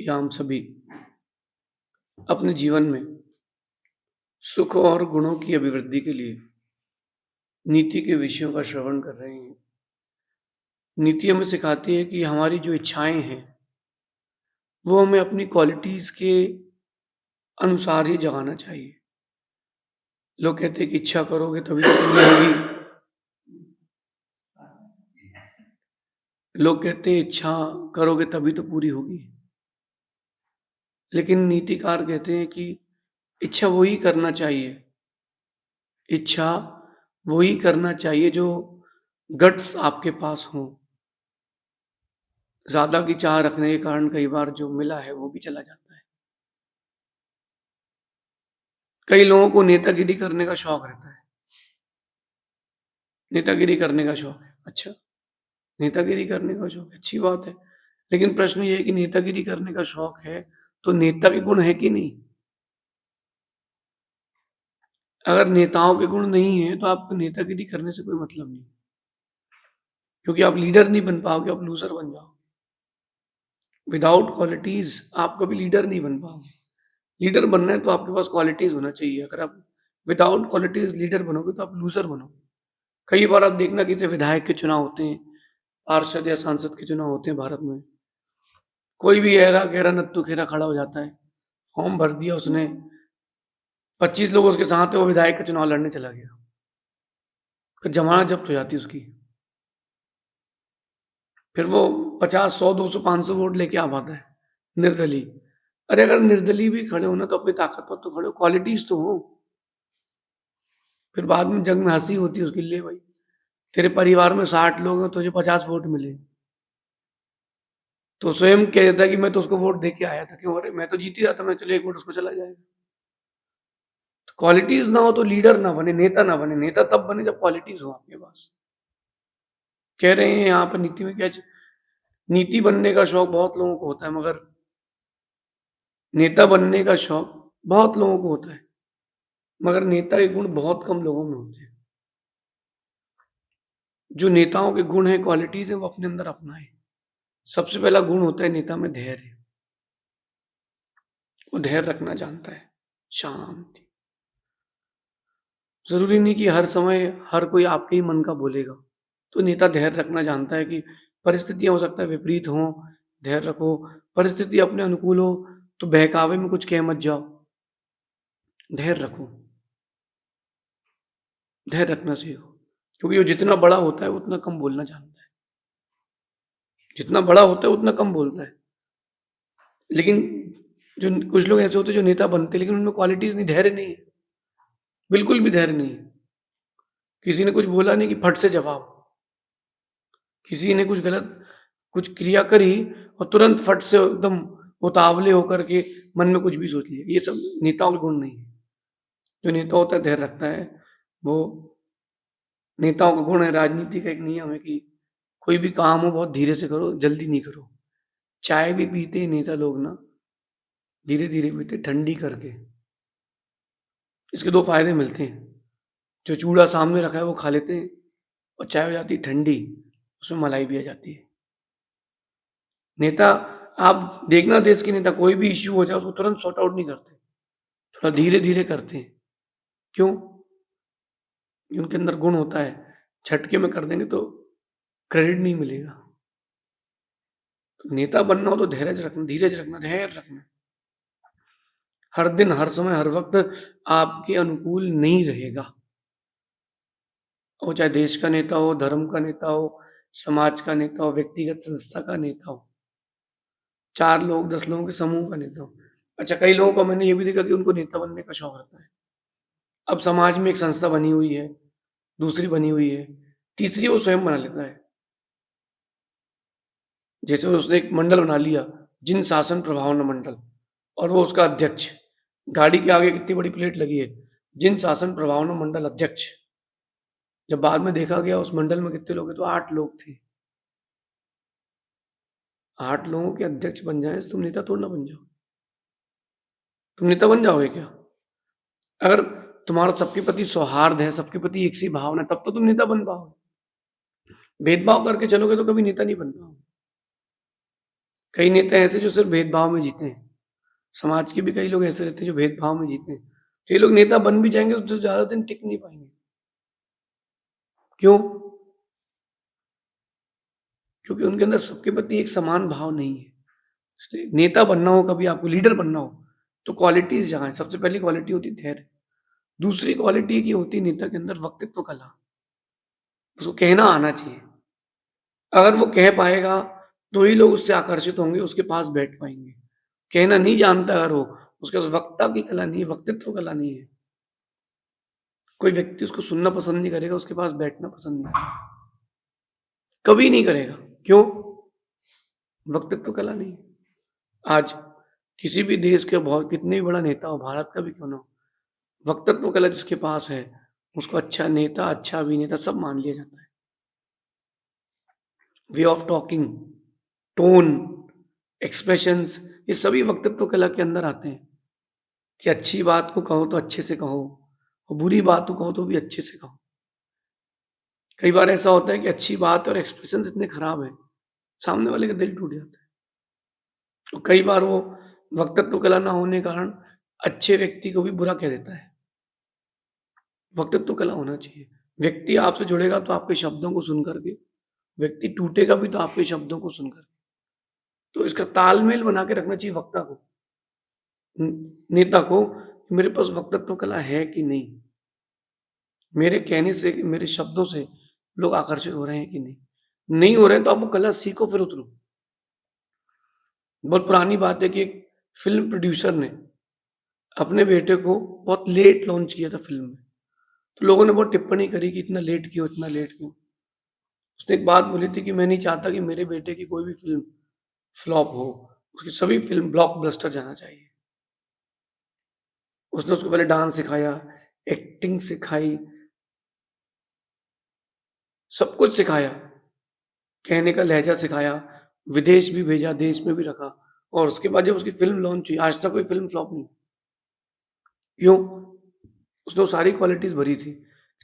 या हम सभी अपने जीवन में सुख और गुणों की अभिवृद्धि के लिए नीति के विषयों का श्रवण कर रहे हैं। नीति हमें सिखाती है कि हमारी जो इच्छाएं हैं वो हमें अपनी क्वालिटीज के अनुसार ही जगाना चाहिए। लोग कहते हैं कि इच्छा करोगे तभी तो पूरी होगी। लोग कहते हैं इच्छा करोगे तभी तो पूरी होगी, लेकिन नीतिकार कहते हैं कि इच्छा वही करना चाहिए, इच्छा वही करना चाहिए जो गट्स आपके पास हो। ज्यादा की चाह रखने के कारण कई बार जो मिला है वो भी चला जाता है। कई लोगों को नेतागिरी करने का शौक रहता है। नेतागिरी करने का शौक है, अच्छा, नेतागिरी करने का शौक है, अच्छी बात है। लेकिन प्रश्न ये है कि नेतागिरी करने का शौक है तो नेता के गुण है कि नहीं? अगर नेताओं के गुण नहीं है तो आपको नेतागिरी करने से कोई मतलब नहीं, क्योंकि आप लीडर नहीं बन पाओगे, आप लूजर बन जाओगे। विदाउट क्वालिटीज आप कभी लीडर नहीं बन पाओगे। लीडर बनना है तो आपके पास क्वालिटीज होना चाहिए। अगर आप विदाउट क्वालिटीज लीडर बनोगे तो आप लूजर बनोगे। कई बार आप देखना कि जैसे विधायक के चुनाव होते हैं, पार्षद या सांसद के चुनाव होते हैं भारत में, कोई भी ऐरा गहरा नत्थु खेरा खड़ा हो जाता है, फॉर्म भर दिया उसने, 25 लोग उसके साथ है, वो विधायक का चुनाव लड़ने चला गया, फिर जमानत जब्त हो जाती है उसकी, फिर वो 50, 100, 200, 500 वोट लेके आ पाता है निर्दलीय। अरे अगर निर्दलीय भी खड़े हो ना तो अपनी ताकत पर तो खड़े हो, क्वालिटीज तो हो। फिर बाद में जंग में हंसी होती है उसके लिए, भाई तेरे परिवार में 60 लोग हैं, तुझे 50 वोट मिले, तो स्वयं कह देता है कि मैं तो उसको वोट दे के आया था, क्यों? अरे मैं तो जीत ही रहा था, मैं चलो एक वोट उसको चला जाएगा। तो क्वालिटीज ना हो तो लीडर ना बने, नेता ना बने। नेता तब बने जब क्वालिटीज हो आपके पास। कह रहे हैं यहाँ पर नीति में क्या, नीति बनने का शौक बहुत लोगों को होता है, मगर नेता बनने का शौक बहुत लोगों को होता है, मगर नेता के गुण बहुत कम लोगों में होते हैं। जो नेताओं के गुण हैं, क्वालिटीज हैं, वो अपने अंदर अपनाए। सबसे पहला गुण होता है नेता में धैर्य। वो धैर्य रखना जानता है, शांति। जरूरी नहीं कि हर समय हर कोई आपके ही मन का बोलेगा, तो नेता धैर्य रखना जानता है कि परिस्थितियां हो सकता है विपरीत हो, धैर्य रखो। परिस्थिति अपने अनुकूल हो तो बहकावे में कुछ कह मत जाओ, धैर्य रखो, धैर्य रखना सीखो। क्योंकि वो जितना बड़ा होता है उतना कम बोलना जानता है, जितना बड़ा होता है उतना कम बोलता है। लेकिन जो कुछ लोग ऐसे होते हैं जो नेता बनते हैं लेकिन उनमें क्वालिटीज नहीं, धैर्य नहीं है, बिल्कुल भी धैर्य नहीं है। किसी ने कुछ बोला नहीं कि फट से जवाब, किसी ने कुछ गलत कुछ क्रिया करी और तुरंत फट से एकदम उतावले होकर के मन में कुछ भी सोच लिया। ये सब नेताओं के गुण नहीं है। जो नेता होता है धैर्य रखता है, वो नेताओं का गुण है। राजनीति का एक नियम है कि कोई भी काम हो बहुत धीरे से करो, जल्दी नहीं करो। चाय भी पीते हैं नेता लोग ना, धीरे धीरे पीते, ठंडी करके। इसके दो फायदे मिलते हैं, जो चूड़ा सामने रखा है वो खा लेते हैं, और चाय हो जाती है ठंडी, उसमें मलाई भी आ जाती है। नेता, आप देखना देश के नेता कोई भी इश्यू हो जाए उसको तुरंत सॉर्ट आउट नहीं करते, थोड़ा धीरे धीरे करते हैं। क्यों? उनके अंदर गुण होता है, झटके में कर देंगे तो क्रेडिट नहीं मिलेगा। तो नेता बनना हो तो धैर्य रखना, धीरज रखना, धैर्य रखना। हर दिन, हर समय, हर वक्त आपके अनुकूल नहीं रहेगा। वो चाहे देश का नेता हो, धर्म का नेता हो, समाज का नेता हो, व्यक्तिगत संस्था का नेता हो, 4 लोग, 10 लोगों के समूह का नेता हो। अच्छा, कई लोगों को मैंने ये भी देखा कि उनको नेता बनने का शौक रहता है। अब समाज में एक संस्था बनी हुई है, दूसरी बनी हुई है, तीसरी वो स्वयं बना लेता है। जैसे उसने एक मंडल बना लिया, जिन शासन प्रभावना मंडल, और वो उसका अध्यक्ष। गाड़ी के आगे कितनी बड़ी प्लेट लगी है, जिन शासन प्रभावना मंडल अध्यक्ष। जब बाद में देखा गया उस मंडल में कितने लोग हैं, तो 8 लोग थे। 8 लोगों के अध्यक्ष बन जाए तो तुम नेता थोड़ा ना बन जाओ। तुम नेता बन जाओगे क्या? अगर तुम्हारा सबके प्रति सौहार्द है, सबके प्रति एक सी भावना है, तब तो तुम नेता बन पाओगे। भेदभाव करके चलोगे तो कभी नेता नहीं बन पाओगे। कई नेता ऐसे जो सिर्फ भेदभाव में जीते हैं। समाज के भी कई लोग ऐसे रहते हैं जो भेदभाव में जीते हैं। तो ये लोग नेता बन भी जाएँगे तो ज़्यादा दिन टिक नहीं पाएँगे। क्यों? क्योंकि उनके अंदर सबके प्रति एक समान भाव नहीं है। इसलिए नेता बनना हो, कभी आपको लीडर बनना हो, तो क्वालिटीज़ जहाँ हैं, सबसे पहली क्वालिटी होती है धैर्य। दूसरी क्वालिटी की होती है नेता के अंदर वक्तित्व कला। उसको कहना आना चाहिए। अगर वो कह पाएगा, तो ही लोग उससे आकर्षित होंगे, उसके पास बैठ पाएँगे। कहना नहीं जानता अगर वो, उसके पास वक्ता की कला नहीं है, वक्तित्व कला नहीं है, कोई व्यक्ति उसको सुनना पसंद नहीं करेगा, उसके पास बैठना पसंद नहीं करेगा। कभी नहीं करेगा। क्यों? वक्तित्व कला नहीं है। आज किसी भी देश के बहुत कितने भी बड़ा नेता हो, भारत का भी क्यों ना हो, वक्तत्व कला जिसके पास है, उसको अच्छा नेता, अच्छा अभिनेता सब मान लिया जाता है। Way of talking, tone, expressions, ये सभी वक्तत्व कला के अंदर आते हैं कि अच्छी बात को कहो तो अच्छे से कहो और बुरी बात को कहो तो भी अच्छे से कहो। कई बार ऐसा होता है कि अच्छी बात और एक्सप्रेशंस इतने खराब हैं, सामने वाले का दिल टूट जाता है। और कई बार वो वक्तत्व कला ना होने के कारण अच्छे व्यक्ति को भी बुरा कह देता है। वक्तत्व कला होना चाहिए। व्यक्ति आपसे जुड़ेगा तो आपके शब्दों को सुन कर के, व्यक्ति टूटेगा भी तो आपके शब्दों को सुनकर। तो इसका तालमेल बना के रखना चाहिए वक्ता को, नेता को, कि मेरे पास वक्तत्व कला है कि नहीं? मेरे कहने से, मेरे शब्दों से लोग आकर्षित हो रहे हैं कि नहीं? नहीं हो रहे हैं तो आप वो कला सीखो फिर उतरो। बहुत पुरानी बात है कि एक फ़िल्म प्रोड्यूसर ने अपने बेटे को बहुत लेट लॉन्च किया था फ़िल्म में। तो लोगों ने बहुत टिप्पणी करी कि इतना लेट क्यों, इतना लेट क्यों? उसने एक बात बोली थी कि मैं नहीं चाहता कि मेरे बेटे की कोई भी फ़िल्म फ्लॉप हो, उसकी सभी फ़िल्म ब्लॉकबस्टर जाना चाहिए। उसने उसको पहले डांस सिखाया, एक्टिंग सिखाई, सब कुछ सिखाया, कहने का लहज़ा सिखाया, विदेश भी भेजा, देश में भी रखा और उसके बाद जब उसकी फ़िल्म लॉन्च हुई, आज तक कोई फ़िल्म फ्लॉप नहीं। क्यों? उसने वो सारी क्वालिटीज़ भरी थी।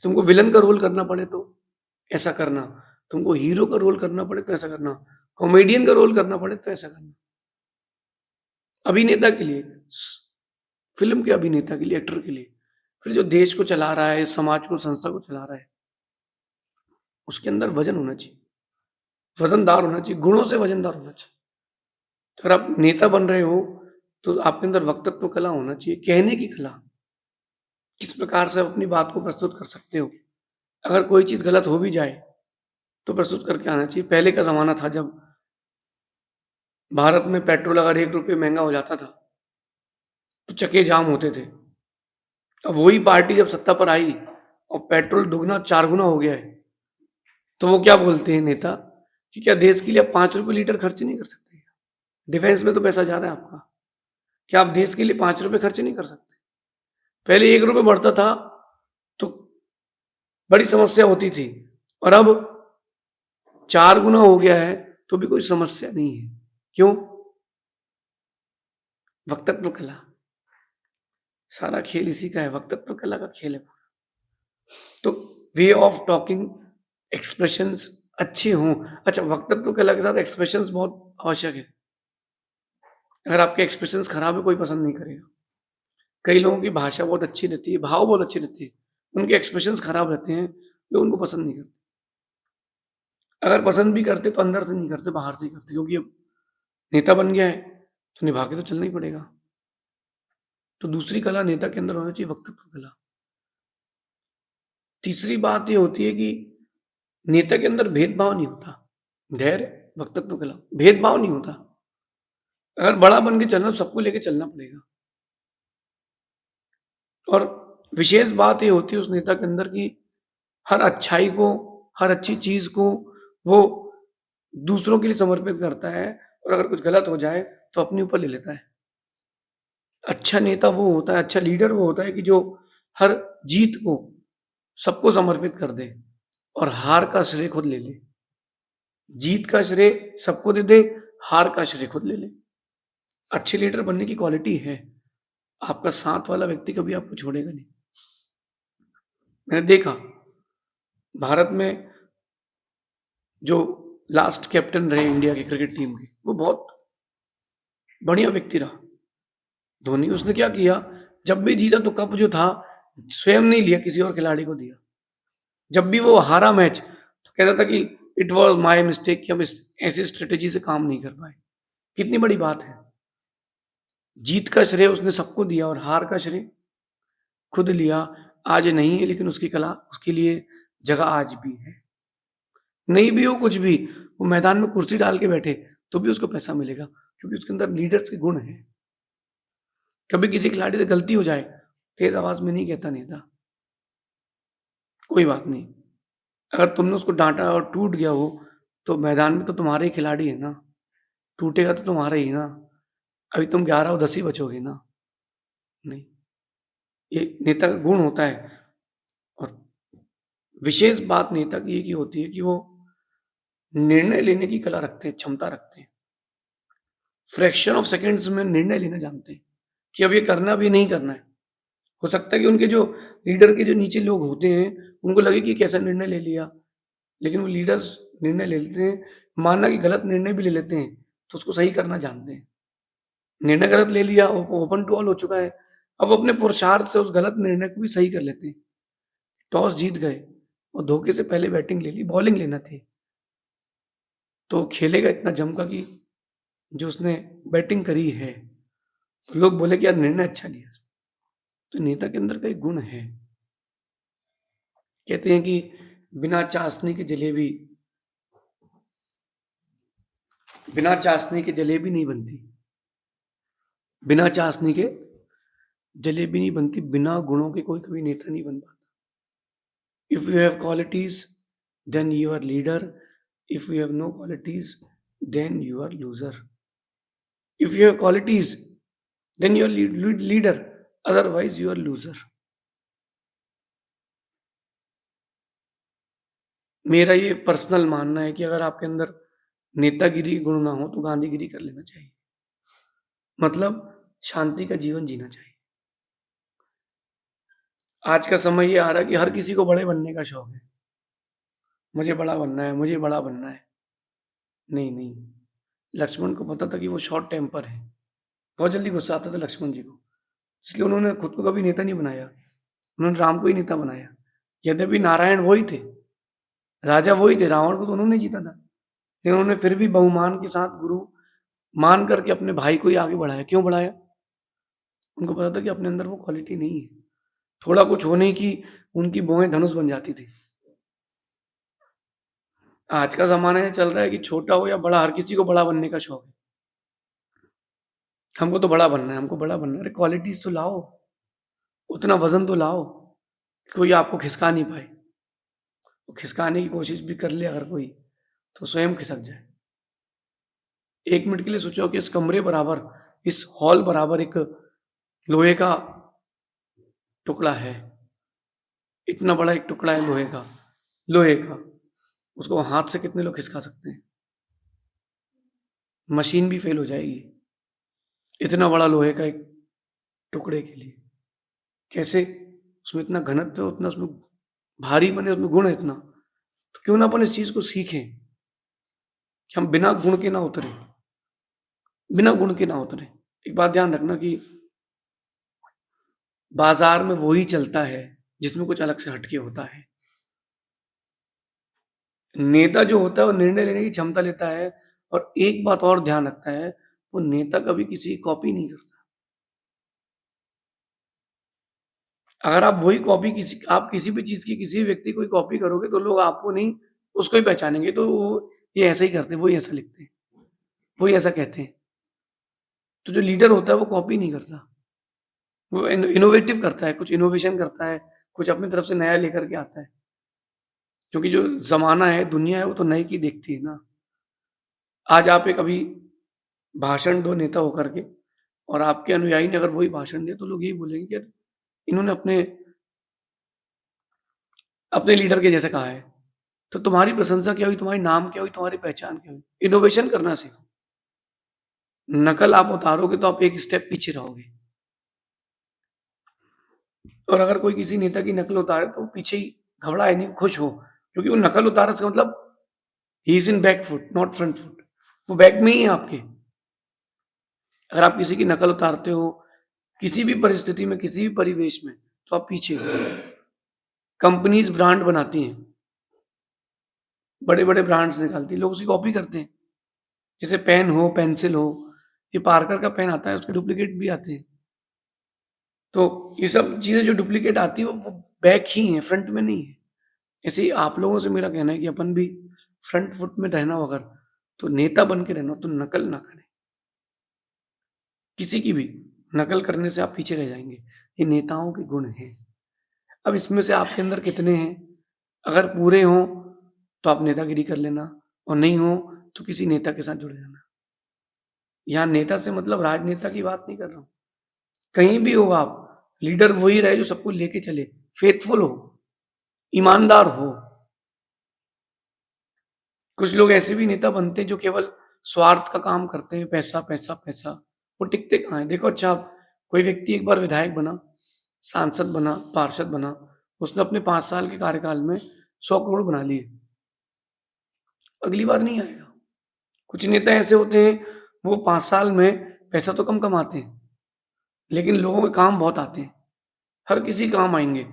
तुमको विलन का रोल करना पड़े तो ऐसा करना, तुमको हीरो का रोल करना पड़े तो ऐसा करना, कॉमेडियन का रोल करना पड़े तो ऐसा करना। अभिनेता के लिए, फ़िल्म के अभिनेता के लिए, एक्टर के लिए, फिर जो देश को चला रहा है, समाज को, संस्था को चला रहा है, उसके अंदर वज़न होना चाहिए, वज़नदार होना चाहिए, गुणों से वज़नदार होना चाहिए। तो अगर आप नेता बन रहे हो, तो आपके अंदर वक्तत्व कला होना चाहिए, कहने की कला, किस प्रकार से आप अपनी बात को प्रस्तुत कर सकते हो। अगर कोई चीज़ गलत हो भी जाए, तो प्रस्तुत करके आना चाहिए। पहले का ज़माना था जब भारत में पेट्रोल अगर ₹1 महँगा हो जाता था, तो चक्के जाम होते थे। अब वही पार्टी जब सत्ता पर आई और पेट्रोल दुगना 4 गुना हो गया है, तो वो क्या बोलते हैं नेता कि क्या देश के लिए आप ₹5 लीटर खर्च नहीं कर सकते? डिफेंस में तो पैसा जा रहा है आपका। क्या आप देश के लिए ₹5 खर्च नहीं कर सकते? पहले ₹1 बढ़ता था, तो बड़ी समस्या होती थी और अब 4 गुना हो गया है, तो भी कोई समस्या नहीं है। क्यों? वक्तत्व कला। सारा खेल इसी का है, वक्तत्व कला का खेल है। तो वे ऑफ टॉकिंग, एक्सप्रेशंस अच्छे हों। अच्छा, वक्तत्व कला के साथ एक्सप्रेशंस बहुत आवश्यक है। अगर आपके एक्सप्रेशंस खराब है, कोई पसंद नहीं करेगा। कई लोगों की भाषा बहुत अच्छी रहती है, भाव बहुत अच्छे रहते हैं, उनके एक्सप्रेशंस खराब रहते हैं, लोग उनको पसंद नहीं करते। अगर पसंद भी करते तो अंदर से नहीं करते, बाहर से ही करते, क्योंकि अब नेता बन गया है, तो निभा के तो चलना ही पड़ेगा। तो दूसरी कला नेता के अंदर होना चाहिए वक्तत्व कला। तीसरी बात ये होती है कि नेता के अंदर भेदभाव नहीं होता। धैर्य, वक्तत्व कला, भेदभाव नहीं होता। अगर बड़ा बन के चलना तो सबको लेके चलना पड़ेगा। और विशेष बात ये होती है उस नेता के अंदर कि हर अच्छाई को, हर अच्छी चीज़ को वो दूसरों के लिए समर्पित करता है और अगर कुछ गलत हो जाए तो अपने ऊपर ले लेता है। अच्छा नेता वो होता है, अच्छा लीडर वो होता है कि जो हर जीत को सबको समर्पित कर दे और हार का श्रेय खुद ले ले। जीत का श्रेय सबको दे दे, हार का श्रेय खुद ले ले। अच्छे लीडर बनने की क्वालिटी है। आपका साथ वाला व्यक्ति कभी आपको छोड़ेगा नहीं। मैंने देखा, भारत में जो लास्ट कैप्टन रहे इंडिया की क्रिकेट टीम के, वो बहुत बढ़िया व्यक्ति रहा धोनी। उसने क्या किया, जब भी जीता तो कप जो था स्वयं नहीं लिया, किसी और खिलाड़ी को दिया। जब भी वो हारा मैच तो कहता था कि इट वॉज माई मिस्टेक, कि हम इस ऐसी स्ट्रेटेजी से काम नहीं कर पाए। कितनी बड़ी बात है। जीत का श्रेय उसने सबको दिया और हार का श्रेय खुद लिया। आज नहीं है लेकिन उसकी कला, उसके लिए जगह आज भी है। नहीं भी हो कुछ भी, वो मैदान में कुर्सी डाल के बैठे तो भी उसको पैसा मिलेगा, क्योंकि उसके अंदर लीडर्स के गुण हैं। कभी किसी खिलाड़ी से गलती हो जाए, तेज आवाज में नहीं कहता नेता, कोई बात नहीं। अगर तुमने उसको डांटा और टूट गया हो, तो मैदान में तो तुम्हारे ही खिलाड़ी है ना, टूटेगा तो तुम्हारा ही ना। अभी तुम 11 और 10 ही बचोगे ना। नहीं, ये नेता का गुण होता है। और विशेष बात नेता की एक ही होती है कि वो निर्णय लेने की कला रखते हैं, क्षमता रखते हैं। फ्रैक्शन ऑफ सेकंड्स में निर्णय लेना जानते हैं कि अब ये करना भी नहीं करना है। हो सकता है कि उनके जो लीडर के जो नीचे लोग होते हैं उनको लगे कि कैसा निर्णय ले लिया, लेकिन वो लीडर्स निर्णय ले लेते हैं, मानना कि गलत निर्णय भी ले लेते हैं तो उसको सही करना जानते हैं। निर्णय गलत ले लिया, ओपन टू ऑल हो चुका है, अब वो अपने पुरुषार्थ से उस गलत निर्णय को भी सही कर लेते हैं। टॉस जीत गए और धोखे से पहले बैटिंग ले ली, बॉलिंग लेना थी, तो खेलेगा इतना जमकर कि जो उसने बैटिंग करी है तो लोग बोले कि यार निर्णय अच्छा लिया। तो नेता के अंदर का एक गुण है। कहते हैं कि बिना चाशनी के जलेबी, बिना चाशनी के जलेबी नहीं बनती, बिना चाशनी के जलेबी नहीं बनती। बिना गुणों के कोई कभी नेता नहीं बन पाता। If you have qualities then you are leader, if you have no qualities then you are loser. If you have qualities then you are leader, otherwise you are loser. मेरा ये पर्सनल मानना है कि अगर आपके अंदर नेतागिरी गुण ना हो तो गांधीगिरी कर लेना चाहिए, मतलब शांति का जीवन जीना चाहिए। आज का समय ये आ रहा है कि हर किसी को बड़े बनने का शौक है, मुझे बड़ा बनना है, मुझे बड़ा बनना है। नहीं नहीं, लक्ष्मण को पता था कि वो शॉर्ट टेम्पर है, बहुत जल्दी गुस्सा आता था लक्ष्मण जी को, इसलिए उन्होंने खुद को कभी नेता नहीं बनाया। उन्होंने राम को ही नेता बनाया। यद्यपि नारायण वही थे, राजा वही थे, रावण को तो उन्होंने जीता था, लेकिन उन्होंने फिर भी बहुमान के साथ गुरु मान करके अपने भाई को ही आगे बढ़ाया। क्यों बढ़ाया? उनको पता था कि अपने अंदर वो क्वालिटी नहीं है। थोड़ा कुछ होने की उनकी बोएं धनुष बन जाती थी। आज का जमाना ये चल रहा है कि छोटा हो या बड़ा, हर किसी को बड़ा बनने का शौक है। हमको तो बड़ा बनना है, हमको बड़ा बनना है। अरे क्वालिटीज तो लाओ, उतना वजन तो लाओ कि कोई आपको खिसका नहीं पाए। तो खिसकाने की कोशिश भी कर ले अगर कोई, तो स्वयं खिसक जाए। 1 मिनट के लिए सोचो कि इस कमरे बराबर, इस हॉल बराबर एक लोहे का टुकड़ा है, इतना बड़ा एक टुकड़ा है लोहे का, लोहे का, उसको हाथ से कितने लोग खिसका सकते हैं? मशीन भी फेल हो जाएगी इतना बड़ा लोहे का एक टुकड़े के लिए। कैसे? उसमें इतना घनत्व, उतना उसमें भारी बने, उसमें गुण है इतना। तो क्यों ना अपन इस चीज को सीखें कि हम बिना गुण के ना उतरे, बिना गुण के ना उतरे। एक बात ध्यान रखना कि बाजार में वही चलता है जिसमें कुछ अलग से हटके होता है। नेता जो होता है वो निर्णय लेने की क्षमता लेता है, और एक बात और ध्यान रखता है, वो नेता कभी किसी की कॉपी नहीं करता। अगर आप वही कॉपी किसी, आप किसी भी चीज की किसी व्यक्ति को कॉपी करोगे तो लोग आपको नहीं, उसको ही पहचानेंगे। तो वो ये ऐसा ही करते हैं, वही ऐसा लिखते हैं, वही ऐसा कहते हैं। तो जो लीडर होता है वो कॉपी नहीं करता, वो इनोवेटिव करता है, कुछ इनोवेशन करता है, कुछ अपनी तरफ से नया लेकर के आता है। क्योंकि जो जमाना है, दुनिया है, वो तो नए की देखती है ना। आज आप एक अभी भाषण दो नेता होकर के, और आपके अनुयायी ने अगर वही भाषण दिया तो लोग यही बोलेंगे कि इन्होंने अपने अपने लीडर के जैसे कहा है। तो तुम्हारी प्रशंसा क्या हुई, तुम्हारी नाम क्या हुई, तुम्हारी पहचान क्या हुई? इनोवेशन करना सीखो। नकल आप उतारोगे तो आप एक स्टेप पीछे रहोगे। और अगर कोई किसी नेता की नकल उतारे तो पीछे ही घबराए नहीं, खुश हो, क्योंकि वो नकल उतारा इसका मतलब he is in back foot not front foot, वो बैक में ही है आपके। अगर आप किसी की नकल उतारते हो किसी भी परिस्थिति में, किसी भी परिवेश में, तो आप पीछे हो। कंपनीज ब्रांड बनाती हैं, बड़े बड़े ब्रांड्स निकालती हैं, लोग उसकी कॉपी करते हैं। जैसे पेन हो, पेंसिल हो, ये पार्कर का पेन आता है, उसके डुप्लीकेट भी आते हैं। तो ये सब चीजें जो डुप्लीकेट आती है वो बैक ही है, फ्रंट में नहीं है। ऐसे ही आप लोगों से मेरा कहना है कि अपन भी फ्रंट फुट में रहना हो अगर, तो नेता बन के रहना, तो नकल ना करें किसी की भी। नकल करने से आप पीछे रह जाएंगे। ये नेताओं के गुण हैं। अब इसमें से आपके अंदर कितने हैं, अगर पूरे हों तो आप नेतागिरी कर लेना, और नहीं हो तो किसी नेता के साथ जुड़ जाना। यहाँ नेता से मतलब राजनेता की बात नहीं कर रहा हूं। कहीं भी हो आप, लीडर वही रहे जो सबको लेके चले, फेथफुल हो, ईमानदार हो। कुछ लोग ऐसे भी नेता बनते हैं जो केवल स्वार्थ का काम करते हैं, पैसा पैसा पैसा। वो टिकते कहाँ हैं? देखो, अच्छा, कोई व्यक्ति एक बार विधायक बना, सांसद बना, पार्षद बना, उसने अपने 5 साल के कार्यकाल में 100 करोड़ बना लिए, अगली बार नहीं आएगा। कुछ नेता ऐसे होते हैं, वो 5 साल में पैसा तो कम कमाते हैं, लेकिन लोगों के काम बहुत आते हैं, हर किसी काम आएंगे।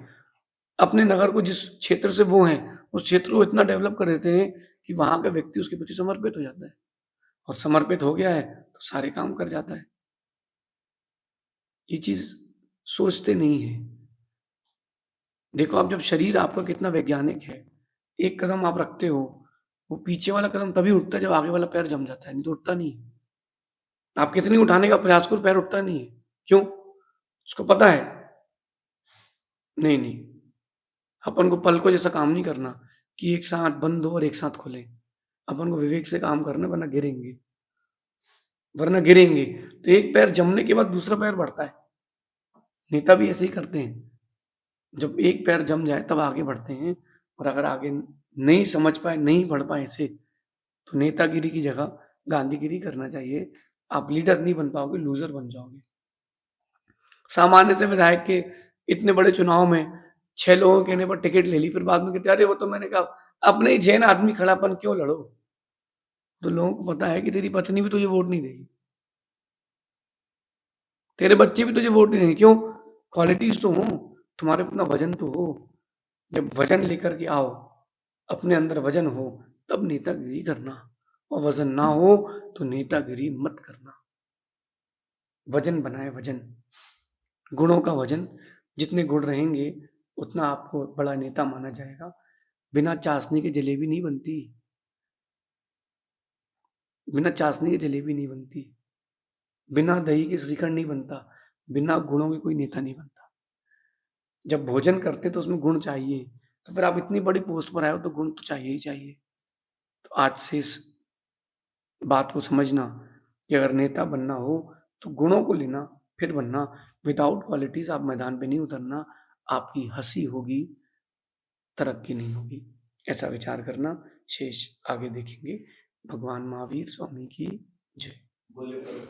अपने नगर को, जिस क्षेत्र से वो हैं, उस क्षेत्र को इतना डेवलप कर देते हैं कि वहां का व्यक्ति उसके प्रति समर्पित हो जाता है, और समर्पित हो गया है तो सारे काम कर जाता है। ये चीज सोचते नहीं है। देखो, आप जब शरीर आपका कितना वैज्ञानिक है, एक कदम आप रखते हो, वो पीछे वाला कदम तभी उठता है जब आगे वाला पैर जम जाता है, नहीं तो उठता नहीं है। आप कितनी उठाने का प्रयास करो, पैर उठता नहीं है। क्यों? उसको पता है, नहीं नहीं, अपन को पल को जैसा काम नहीं करना कि एक साथ बंद हो और एक साथ खुले। अपन को विवेक से काम करना, वरना गिरेंगे, वरना गिरेंगे। तो एक पैर जमने के बाद दूसरा पैर बढ़ता है। नेता भी ऐसे ही करते हैं, जब एक पैर जम जाए तब आगे बढ़ते हैं। और अगर आगे नहीं समझ पाए, नहीं बढ़ पाए इसे, तो नेतागिरी की जगह गांधीगिरी करना चाहिए। आप लीडर नहीं बन पाओगे, लूजर बन जाओगे। सामान्य से विधायक के इतने बड़े चुनाव में 6 लोगों के कहने पर टिकट ले ली, फिर बाद में कहते अरे वो तो मैंने कहा अपने ही 6 आदमी खड़ापन क्यों लड़ो। तो लोगों को पता है कि तेरी पत्नी भी तुझे वोट नहीं देगी, तेरे बच्चे भी तुझे वोट नहीं देंगे। क्यों? क्वालिटीज तो हो, तुम्हारे अपना वजन तो हो। जब वजन लेकर के आओ, अपने अंदर वजन हो, तब नेतागिरी करना। और वजन ना हो तो नेतागिरी मत करना। वजन बनाए, वजन, गुणों का वजन। जितने गुण रहेंगे उतना आपको बड़ा नेता माना जाएगा। बिना चाशनी के जलेबी नहीं बनती, बिना चाशनी के जलेबी नहीं बनती, बिना दही के श्रीखंड नहीं बनता, बिना गुणों के कोई नेता नहीं बनता। जब भोजन करते तो उसमें गुण चाहिए, तो फिर आप इतनी बड़ी पोस्ट पर आए हो तो गुण तो चाहिए ही चाहिए। तो आज से इस बात को समझना कि अगर नेता बनना हो तो गुणों को लेना, फिर बनना। विदाउट क्वालिटीज आप मैदान पे नहीं उतरना, आपकी हंसी होगी, तरक्की नहीं होगी। ऐसा विचार करना। शेष आगे देखेंगे। भगवान महावीर स्वामी की जय।